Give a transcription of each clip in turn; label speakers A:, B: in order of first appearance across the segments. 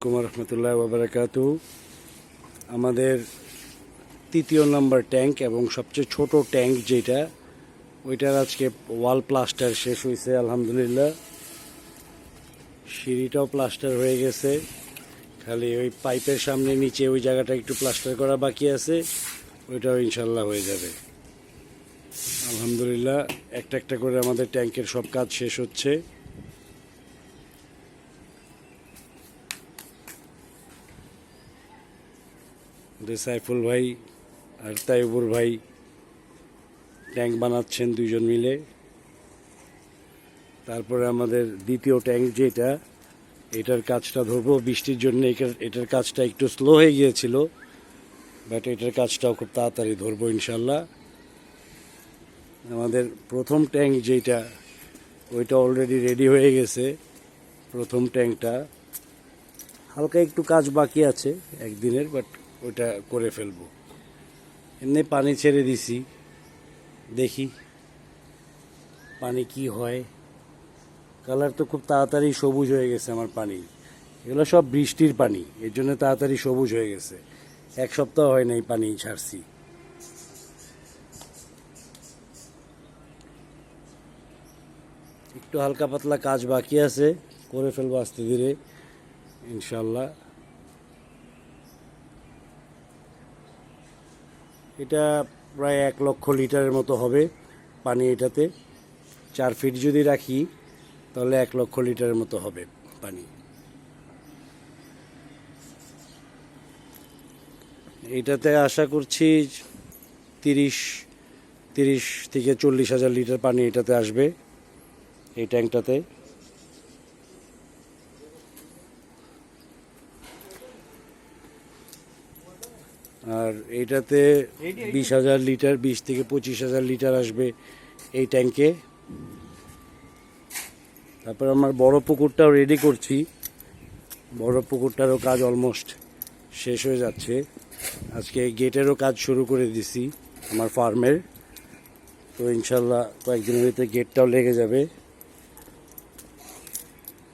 A: রহমতুল্লাহ ওয়াবারাকাতু। আমাদের তৃতীয় নম্বর ট্যাঙ্ক এবং সবচেয়ে ছোট ট্যাঙ্ক যেটা, ওইটার আজকে ওয়াল প্লাস্টার শেষ হয়েছে আলহামদুলিল্লাহ। সিঁড়িটাও প্লাস্টার হয়ে গেছে, খালি ওই পাইপের সামনে নিচে ওই জায়গাটা একটু প্লাস্টার করা বাকি আছে, ওইটাও ইনশাল্লাহ হয়ে যাবে আলহামদুলিল্লাহ। একটা একটা করে আমাদের ট্যাঙ্কের সব কাজ শেষ হচ্ছে। সাইফুল ভাই আর তাইবুর ভাই ট্যাঙ্ক বানাচ্ছেন দুইজন মিলে। তারপরে আমাদের দ্বিতীয় ট্যাঙ্ক যেটা, এটার কাজটা ধরবো। বৃষ্টির জন্য এটার কাজটা একটু স্লো হয়ে গিয়েছিল, বাট এটার কাজটাও খুব তাড়াতাড়ি ধরবো ইনশাল্লাহ। আমাদের প্রথম ট্যাঙ্ক যেটা, ওইটা অলরেডি রেডি হয়ে গেছে। প্রথম ট্যাঙ্কটা হালকা একটু কাজ বাকি আছে একদিনের, বাট ওইটা করে ফেলবো। এমনি পানি ছেড়ে দিছি, দেখি পানি কি হয়। কালার তো খুব তাড়াতাড়ি সবুজ হয়ে গেছে আমার পানি। এগুলো সব বৃষ্টির পানি, এর জন্য তাড়াতাড়ি সবুজ হয়ে গেছে। এক সপ্তাহ হয় নাই পানি ছাড়ছি। একটু হালকা পাতলা কাজ বাকি আছে, করে ফেলবো আস্তে ধীরে ইনশাল্লাহ। এটা প্রায় 1 লক্ষ লিটারের মতো হবে পানি এটাতে। 4 ফিট যদি রাখি তাহলে 1 লক্ষ লিটারের মতো হবে পানি। এটাতে আশা করছি 30 থেকে 40 হাজার লিটার পানি এটাতে আসবে, এই ট্যাঙ্কটাতে। আর এইটাতে 20,000 লিটার, 20 থেকে 25,000 লিটার আসবে এই ট্যাঙ্কে। তারপর আমার বড় পুকুরটাও রেডি করছি। বড় পুকুরটারও কাজ অলমোস্ট শেষ হয়ে যাচ্ছে। আজকে গেটেরও কাজ শুরু করে দিছি আমার ফার্মের, তো ইনশাল্লাহ কয়েকদিনের ভিতরে গেটটাও লেগে যাবে।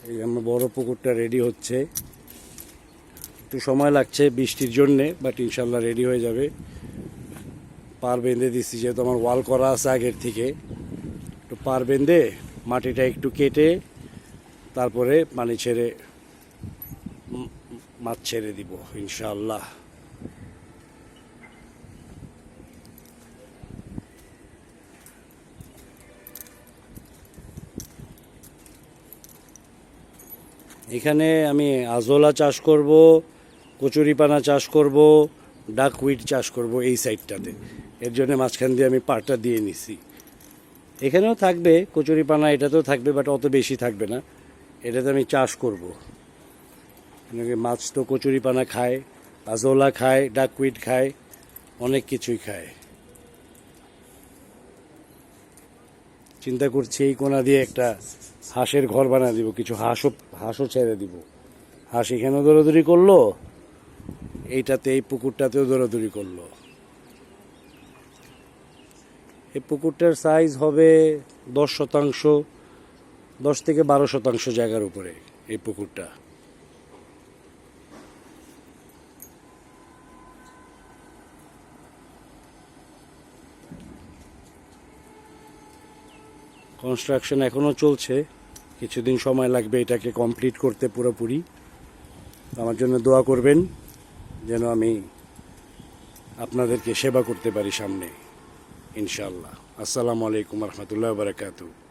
A: এই আমার বড় পুকুরটা রেডি হচ্ছে, একটু সময় লাগছে বৃষ্টির জন্যে, বাট ইনশাল্লাহ রেডি হয়ে যাবে। পার বেঁধে দিচ্ছি, যেহেতু আমার ওয়াল করা আছে আগের থেকে। একটু পার বেঁধে মাটিটা একটু কেটে তারপরে পানি ছেড়ে মাছ ছেড়ে দিব ইনশাল্লাহ। এখানে আমি আজোলা চাষ করব, কচুরিপানা চাষ করব, ডাকউইড চাষ করব এই সাইডটাতে। এর জন্য মাঝখান দিয়ে আমি পাড়টা দিয়ে নিছি। এখানেও থাকবে কচুরিপানা, এটাতেও থাকবে, বাট অত বেশি থাকবে না। এটাতে আমি চাষ করব। মাছ তো কচুরিপানা খায়, আজোলা খায়, ডাকউইড খায়, অনেক কিছুই খায়। চিন্তা করছি এই কোনা দিয়ে একটা হাঁসের ঘর বানা দিব, কিছু হাঁসও ছেড়ে দিব। হাঁস এখানেও দৌড়াদৌড়ি করলো, এইটাতে এই পুকুরটাতেও দৌড়াদৌড়ি করলো। এই পুকুরটার সাইজ হবে 10%, 10 থেকে 12% জায়গার উপরে এই পুকুরটা। কনস্ট্রাকশন এখনও চলছে, কিছুদিন সময় লাগবে এটাকে কমপ্লিট করতে পুরোপুরি। আমার জন্য দোয়া করবেন যেন আমি আপনাদেরকে সেবা করতে পারি সামনে ইনশাআল্লাহ। আসসালামু আলাইকুম রহমতুল্লাহ বারাকাতুহু।